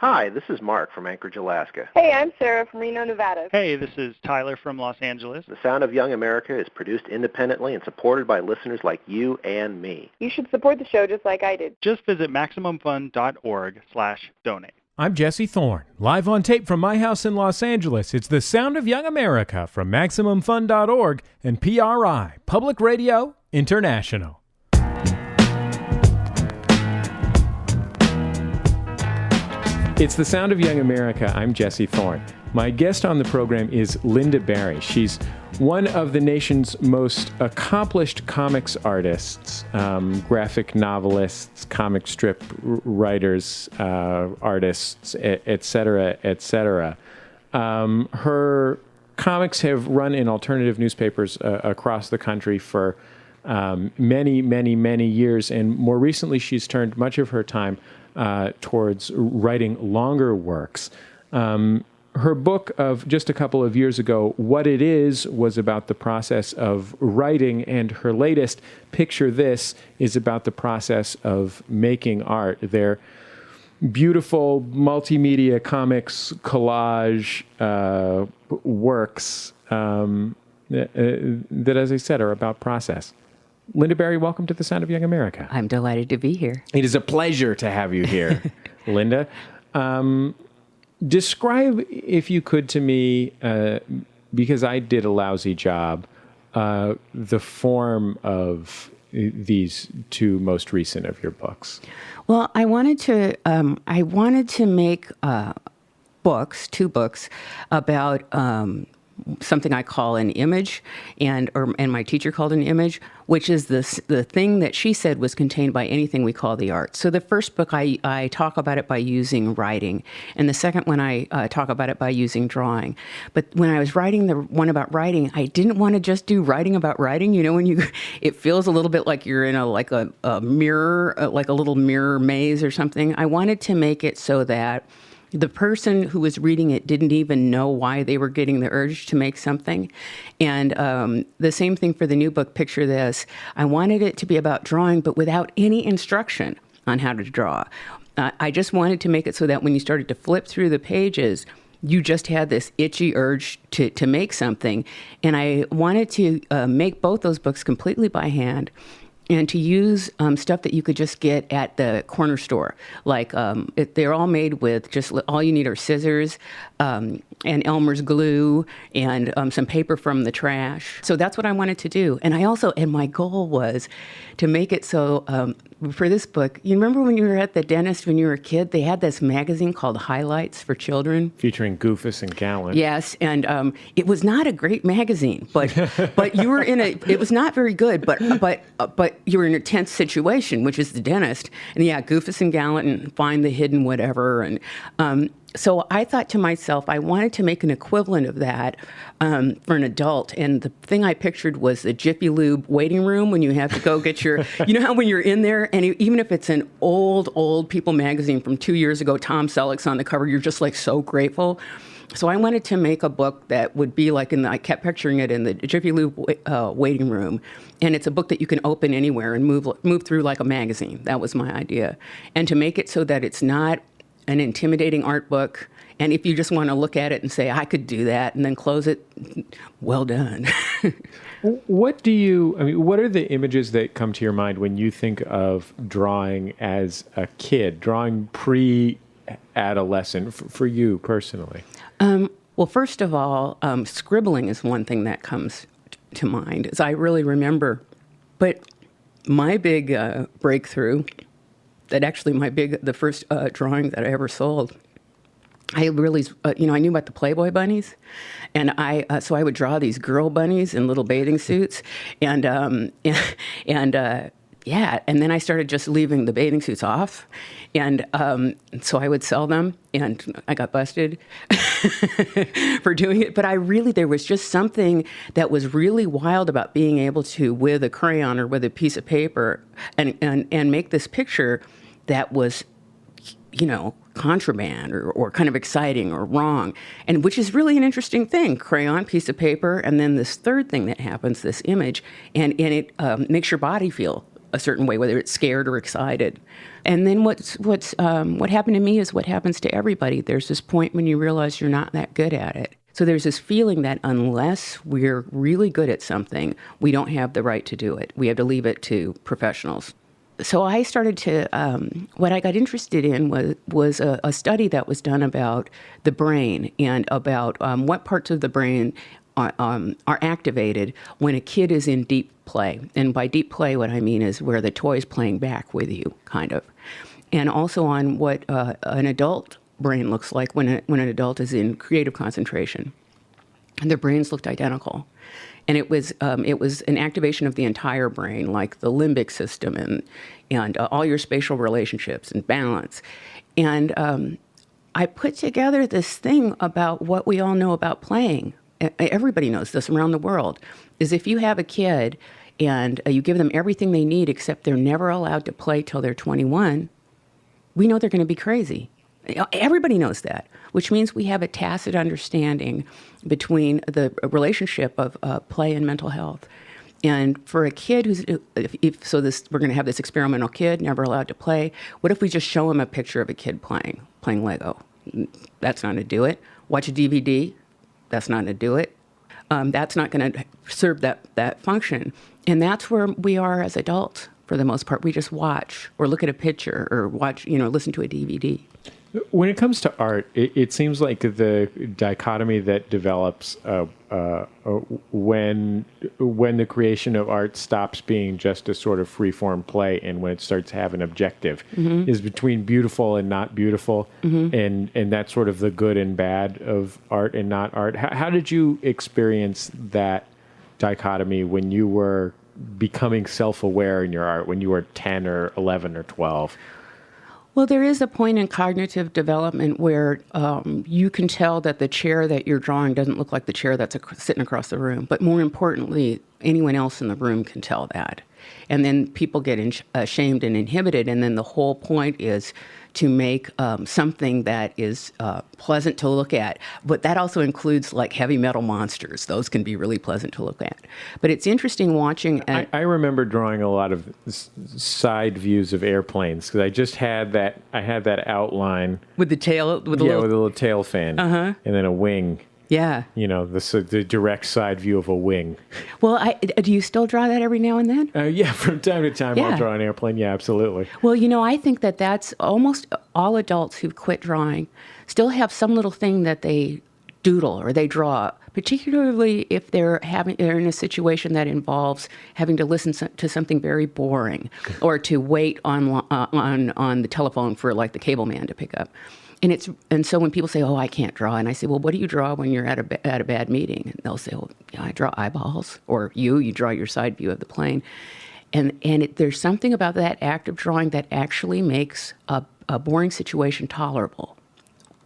Hi, this is Mark from Anchorage, Alaska. Hey, I'm Sarah from Reno, Nevada. Hey, this is Tyler from Los Angeles. The Sound of Young America is produced independently and supported by listeners like you and me. You should support the show just like I did. Just visit MaximumFun.org/donate. I'm Jesse Thorne, live on tape from my house in Los Angeles. It's the Sound of Young America from MaximumFun.org and PRI, Public Radio International. It's the Sound of Young America. I'm Jesse Thorne. My guest on the program is Lynda Barry. She's one of the nation's most accomplished comics artists, graphic novelists, comic strip writers, artists, et cetera, et cetera. Her comics have run in alternative newspapers across the country for many, many, many years, and more recently she's turned much of her time towards writing longer works. Her book of just a couple of years ago, What It Is, was about the process of writing, and her latest, Picture This, is about the process of making art. They're beautiful multimedia comics collage works that, as I said, are about process. Lynda Barry, welcome to the Sound of Young America. I'm delighted to be here. It is a pleasure to have you here, Lynda. Describe, if you could, to me, because I did a lousy job, the form of these two most recent of your books. Well, I wanted to make two books about something I call an image, and my teacher called an image, which is the thing that she said was contained by anything we call the art. So the first book, I talk about it by using writing, and the second one I talk about it by using drawing. But when I was writing the one about writing, I didn't want to just do writing about writing. You know, it feels a little bit like you're in a mirror, like a little mirror maze or something. I wanted to make it so that the person who was reading it didn't even know why they were getting the urge to make something. And the same thing for the new book, Picture This. I wanted it to be about drawing, but without any instruction on how to draw. I just wanted to make it so that when you started to flip through the pages, you just had this itchy urge to make something. And I wanted to make both those books completely by hand, and to use stuff that you could just get at the corner store. Like, they're all made with just, all you need are scissors, and Elmer's glue, and some paper from the trash. So that's what I wanted to do. And my goal was to make it so, for this book, you remember when you were at the dentist when you were a kid, they had this magazine called Highlights for Children? Featuring Goofus and Gallant. Yes, and it was not a great magazine, but you were it was not very good, but you were in a tense situation, which is the dentist, and yeah, Goofus and Gallant and Find the Hidden whatever, and so I thought to myself, I wanted to make an equivalent of that for an adult. And the thing I pictured was the Jiffy Lube waiting room when you have to go get your, you know how when you're in there, and even if it's an old People magazine from 2 years ago, Tom Selleck's on the cover, you're just like so grateful. So I wanted to make a book that would be like I kept picturing it in the Jiffy Lube waiting room. And it's a book that you can open anywhere and move through like a magazine. That was my idea. And to make it so that it's not an intimidating art book, and if you just want to look at it and say, I could do that, and then close it, well done. What are the images that come to your mind when you think of drawing as a kid, drawing pre-adolescent, for you personally? Well, first of all, scribbling is one thing that comes to mind, as I really remember. But my big breakthrough, the first drawing that I ever sold, I really, I knew about the Playboy bunnies, and so I would draw these girl bunnies in little bathing suits, and then I started just leaving the bathing suits off, and so I would sell them, and I got busted for doing it. But there was just something that was really wild about being able to, with a crayon or with a piece of paper, and make this picture that was, contraband or kind of exciting or wrong, and which is really an interesting thing. Crayon, piece of paper, and then this third thing that happens, this image, and it makes your body feel a certain way, whether it's scared or excited. And then what happened to me is what happens to everybody. There's this point when you realize you're not that good at it. So there's this feeling that unless we're really good at something, we don't have the right to do it. We have to leave it to professionals. So I started to, what I got interested in was a study that was done about the brain and about what parts of the brain are activated when a kid is in deep play. And by deep play, what I mean is where the toy is playing back with you, kind of. And also on what an adult brain looks like when an adult is in creative concentration. And their brains looked identical. And it was an activation of the entire brain, like the limbic system and all your spatial relationships and balance. And I put together this thing about what we all know about playing. Everybody knows this around the world, is if you have a kid and you give them everything they need except they're never allowed to play till they're 21, we know they're going to be crazy. Everybody knows that, which means we have a tacit understanding between the relationship of play and mental health. And for a kid who's, we're going to have this experimental kid, never allowed to play. What if we just show him a picture of a kid playing Lego? That's not going to do it. Watch a DVD? That's not going to do it. That's not going to serve that function. And that's where we are as adults, for the most part. We just watch or look at a picture or watch, listen to a DVD. When it comes to art, it seems like the dichotomy that develops when the creation of art stops being just a sort of free-form play and when it starts to have an objective is between beautiful and not beautiful, and that's sort of the good and bad of art and not art. How did you experience that dichotomy when you were becoming self-aware in your art, when you were 10 or 11 or 12? Well, there is a point in cognitive development where you can tell that the chair that you're drawing doesn't look like the chair that's sitting across the room. But more importantly, anyone else in the room can tell that. And then people get ashamed and inhibited. And then the whole point is to make something that is pleasant to look at. But that also includes like heavy metal monsters. Those can be really pleasant to look at. But it's interesting watching. I remember drawing a lot of side views of airplanes because I just had that. I had that outline with the tail, with a little tail fan, and then a wing. Yeah. The direct side view of a wing. Well, do you still draw that every now and then? Yeah, from time to time I'll draw an airplane. Yeah, absolutely. Well, I think that's almost all adults who've quit drawing still have some little thing that they doodle or they draw, particularly if they're in a situation that involves having to listen to something very boring or to wait on the telephone for like the cable man to pick up. And so when people say, "Oh, I can't draw," and I say, "Well, what do you draw when you're at a bad meeting?" And they'll say, "Well, I draw eyeballs," or you draw your side view of the plane, and there's something about that act of drawing that actually makes a boring situation tolerable.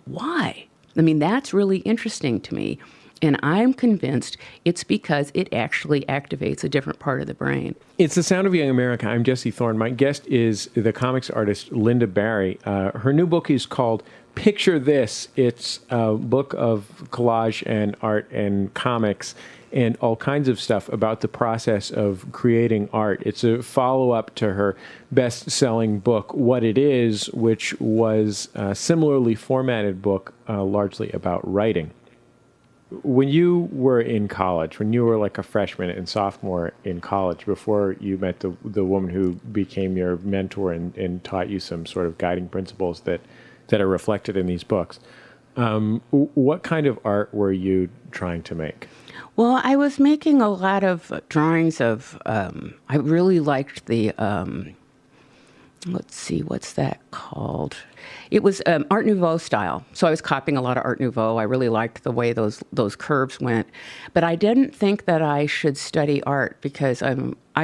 Why? I mean, that's really interesting to me, and I'm convinced it's because it actually activates a different part of the brain. It's The Sound of Young America. I'm Jesse Thorne. My guest is the comics artist Lynda Barry. Her new book is called Picture This. It's a book of collage and art and comics and all kinds of stuff about the process of creating art. It's a follow-up to her best-selling book, What It Is, which was a similarly formatted book largely about writing. When you were in college, when you were like a freshman and sophomore in college, before you met the woman who became your mentor and taught you some sort of guiding principles that are reflected in these books, what kind of art were you trying to make? Well, I was making a lot of drawings of, I really liked the, let's see, what's that called? It was Art Nouveau style. So I was copying a lot of Art Nouveau. I really liked the way those curves went. But I didn't think that I should study art because I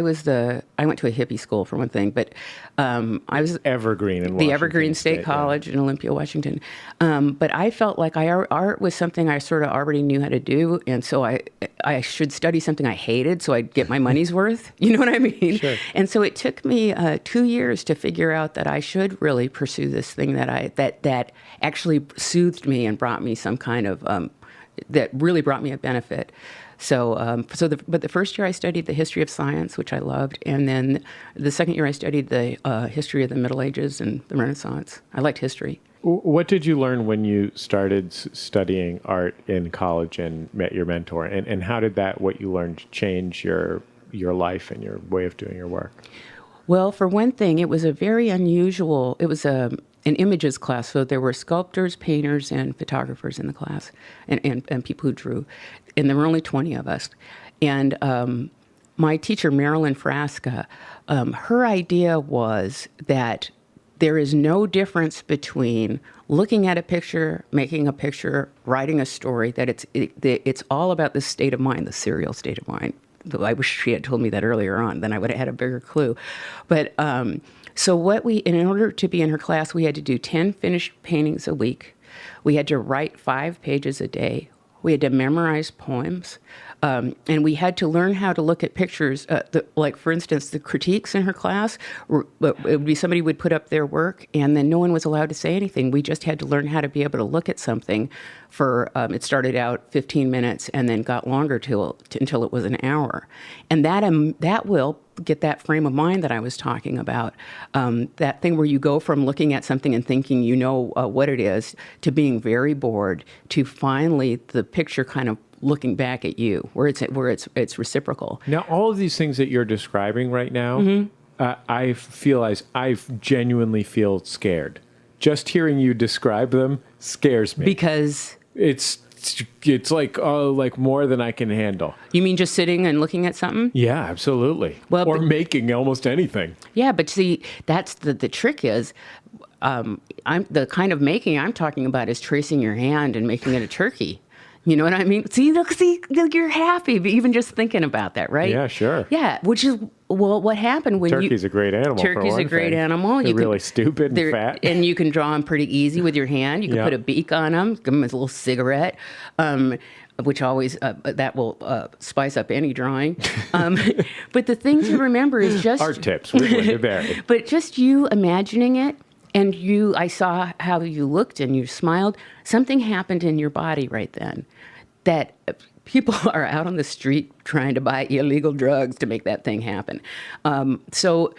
went to a hippie school for one thing, but I was Evergreen in the Evergreen State College in Olympia, Washington. But I felt like art was something I sort of already knew how to do, and so I should study something I hated so I'd get my money's worth. You know what I mean? Sure. And so it took me 2 years to figure out that I should really pursue this thing that actually soothed me and brought me some kind of that really brought me a benefit. But the first year I studied the history of science, which I loved, and then the second year I studied the history of the Middle Ages and the Renaissance. I liked history. What did you learn when you started studying art in college and met your mentor? And how did what you learned change your life and your way of doing your work? Well, for one thing, it was a very unusual, it was an images class. So there were sculptors, painters, and photographers in the class, and people who drew. And there were only 20 of us. And my teacher, Marilyn Frasca, her idea was that there is no difference between looking at a picture, making a picture, writing a story, that it's all about the state of mind, the serial state of mind. Though I wish she had told me that earlier on, then I would have had a bigger clue. But so in order to be in her class, we had to do 10 finished paintings a week. We had to write 5 pages a day. We had to memorize poems. And we had to learn how to look at pictures. Like, for instance, the critiques in her class, it would be somebody would put up their work, and then no one was allowed to say anything. We just had to learn how to be able to look at something for, it started out 15 minutes and then got longer until it was an hour. And that will get that frame of mind that I was talking about, that thing where you go from looking at something and thinking you know what it is, to being very bored, to finally the picture kind of looking back at you, where it's reciprocal. Now, all of these things that you're describing right now, I genuinely feel scared. Just hearing you describe them scares me. Because it's like more than I can handle. You mean just sitting and looking at something? Yeah, absolutely. Well, or making almost anything. Yeah, but see, that's the trick is, the kind of making I'm talking about is tracing your hand and making it a turkey. You know what I mean? See, look, you're happy, but even just thinking about that, right? Yeah, sure. Yeah, which is, well, what happened when Turkey's a great animal. Turkey's a great animal. They're really stupid and fat. And you can draw them pretty easy with your hand. You can put a beak on them, give them a little cigarette, which always, that will spice up any drawing. But the thing to remember is just... Art tips with Lynda Barry. But just you imagining it, and I saw how you looked and you smiled. Something happened in your body right then that people are out on the street trying to buy illegal drugs to make that thing happen. So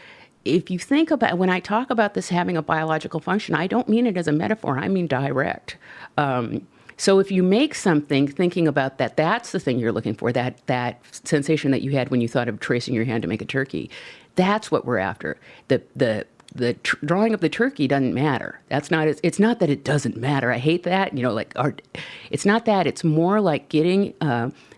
if you think about, when I talk about this having a biological function, I don't mean it as a metaphor. I mean direct. So if you make something thinking about that, that's the thing you're looking for, that sensation that you had when you thought of tracing your hand to make a turkey. That's what we're after. The drawing of the turkey doesn't matter. It's not that it doesn't matter. I hate that. Like art. It's not that. It's more like getting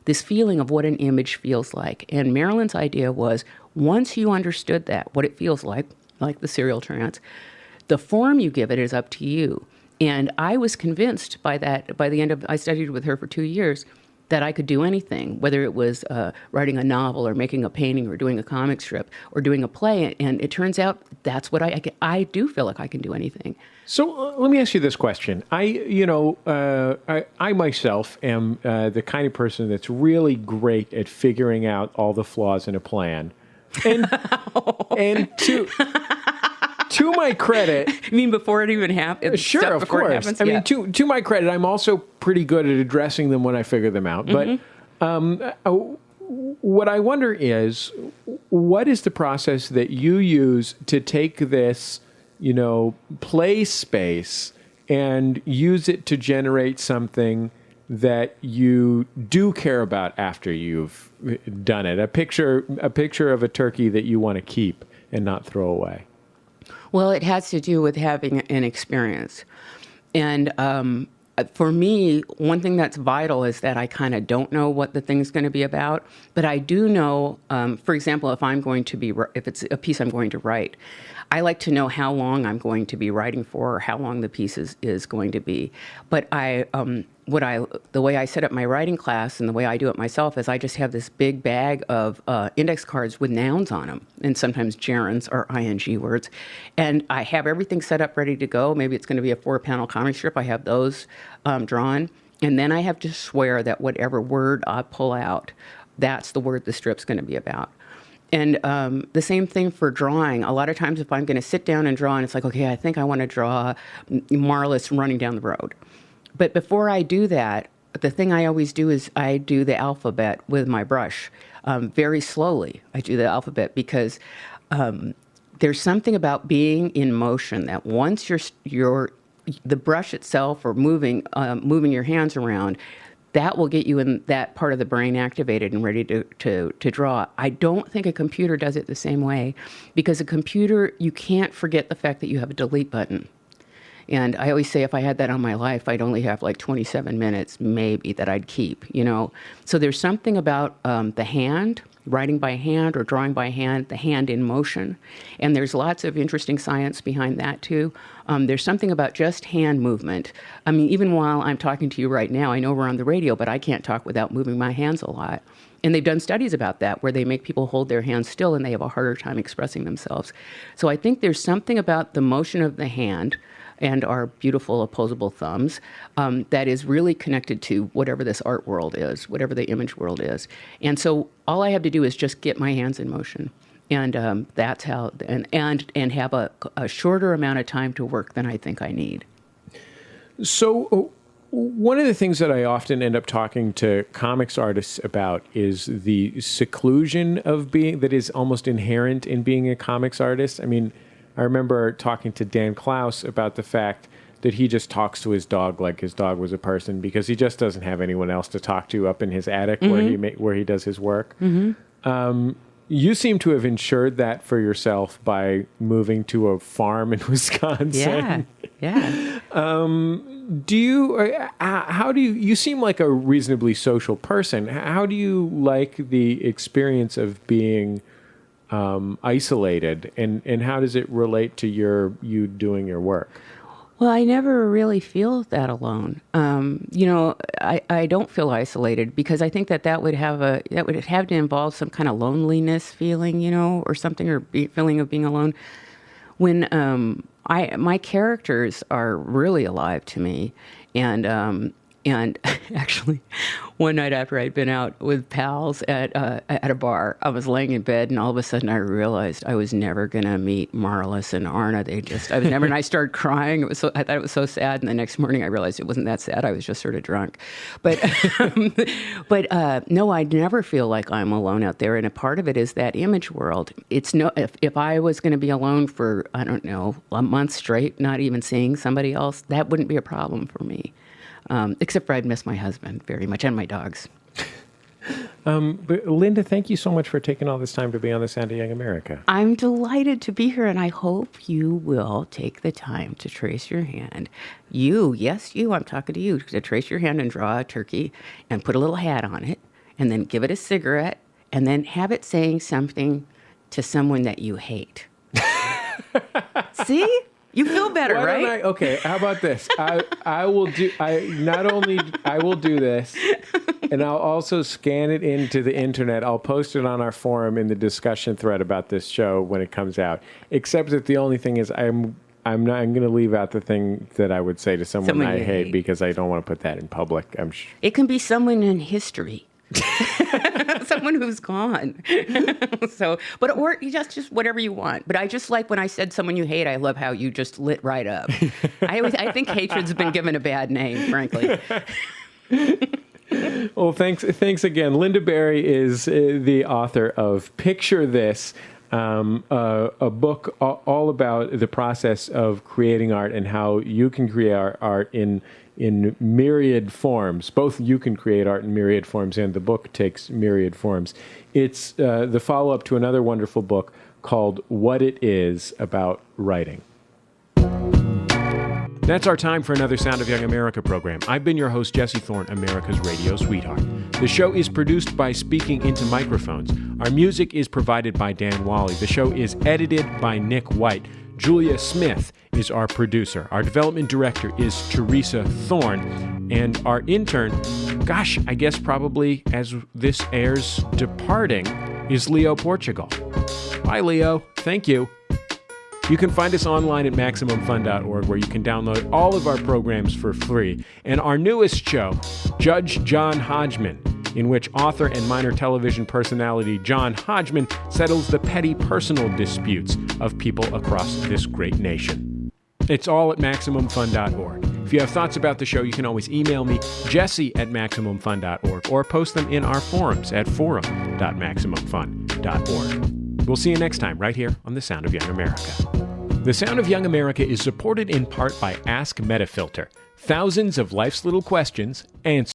this feeling of what an image feels like. And Marilyn's idea was, once you understood that, what it feels like the serial trance, the form you give it is up to you. And I was convinced by that. By the end of, I studied with her for 2 years, that I could do anything, whether it was writing a novel or making a painting or doing a comic strip or doing a play. And it turns out that's what I do feel like I can do anything. So let me ask you this question. I myself am the kind of person that's really great at figuring out all the flaws in a plan. And to my credit... You mean before it even happens? Sure, of course. I mean, to my credit, I'm also pretty good at addressing them when I figure them out. But what I wonder is, what is the process that you use to take this, play space and use it to generate something that you do care about after you've done it? A picture of a turkey that you want to keep and not throw away. Well, it has to do with having an experience. And for me, one thing that's vital is that I kind of don't know what the thing's going to be about, but I do know, for example, if it's a piece I'm going to write, I like to know how long I'm going to be writing for or how long the piece is going to be. But the way I set up my writing class and the way I do it myself is I just have this big bag of index cards with nouns on them, and sometimes gerunds or ing words. And I have everything set up ready to go. Maybe it's going to be a 4-panel comic strip. I have those drawn. And then I have to swear that whatever word I pull out, that's the word the strip's going to be about. And the same thing for drawing. A lot of times if I'm going to sit down and draw and it's like, okay, I think I want to draw Marlis running down the road. But before I do that, the thing I always do is I do the alphabet with my brush, very slowly. I do the alphabet because there's something about being in motion that once the brush itself or moving your hands around, that will get you in that part of the brain activated and ready to draw. I don't think a computer does it the same way, because a computer, you can't forget the fact that you have a delete button. And I always say if I had that on my life, I'd only have like 27 minutes maybe that I'd keep, So there's something about the hand, writing by hand or drawing by hand, the hand in motion. And there's lots of interesting science behind that too. There's something about just hand movement. I mean, even while I'm talking to you right now, I know we're on the radio, but I can't talk without moving my hands a lot. And they've done studies about that where they make people hold their hands still and they have a harder time expressing themselves. So I think there's something about the motion of the hand and our beautiful opposable thumbs that is really connected to whatever this art world is, whatever the image world is. And so all I have to do is just get my hands in motion. And that's how, and have a shorter amount of time to work than I think I need. So one of the things that I often end up talking to comics artists about is the seclusion of being that is almost inherent in being a comics artist. I mean, I remember talking to Dan Klaus about the fact that he just talks to his dog like his dog was a person, because he just doesn't have anyone else to talk to up in his attic where he does his work. Mm-hmm. You seem to have ensured that for yourself by moving to a farm in Wisconsin. Yeah. How do you seem like a reasonably social person. How do you like the experience of being isolated, and how does it relate to you doing your work? Well, I never really feel that alone. I don't feel isolated because I think that would have to involve some kind of loneliness feeling, or something, or feeling of being alone. When my characters are really alive to me, and actually, one night after I'd been out with pals at a bar, I was laying in bed, and all of a sudden I realized I was never going to meet Marlis and Arna. And I started crying. I thought it was so sad. And the next morning I realized it wasn't that sad. I was just sort of drunk. But no, I never feel like I'm alone out there. And a part of it is that image world. If I was going to be alone for, I don't know, a month straight, not even seeing somebody else, that wouldn't be a problem for me. Except for I'd miss my husband very much, and my dogs. But Lynda, thank you so much for taking all this time to be on The Sound of Young America. I'm delighted to be here, and I hope you will take the time to trace your hand. Yes, I'm talking to you, to trace your hand and draw a turkey and put a little hat on it, and then give it a cigarette, and then have it saying something to someone that you hate. See? You feel better, right? Okay, how about this? I will do this, and I'll also scan it into the internet. I'll post it on our forum in the discussion thread about this show when it comes out. Except that the only thing is I'm going to leave out the thing that I would say to someone I hate, because I don't want to put that in public. It can be someone in history. Someone who's gone. Or just whatever you want. But I just like when I said someone you hate, I love how you just lit right up. I think hatred's been given a bad name, frankly. Well, thanks again. Lynda Barry is the author of Picture This, a book all about the process of creating art and how you can create art in myriad forms. Both you can create art in myriad forms, and the book takes myriad forms. It's the follow-up to another wonderful book called What It Is, about writing. That's our time for another Sound of Young America program. I've been your host, Jesse Thorne, America's radio sweetheart. The show is produced by Speaking Into Microphones. Our music is provided by Dan Wally. The show is edited by Nick White. Julia Smith is our producer. Our development director is Teresa Thorne. And our intern, I guess probably as this airs, departing, is Leo Portugal. Bye, Leo. Thank you. You can find us online at MaximumFun.org, where you can download all of our programs for free. And our newest show, Judge John Hodgman, in which author and minor television personality John Hodgman settles the petty personal disputes of people across this great nation. It's all at MaximumFun.org. If If you have thoughts about the show, you can always email me, jesse@MaximumFun.org, or post them in our forums at forum.MaximumFun.org. We'll see you next time right here on The Sound of Young America. The Sound of Young America is supported in part by Ask Metafilter. Thousands of life's little questions answered.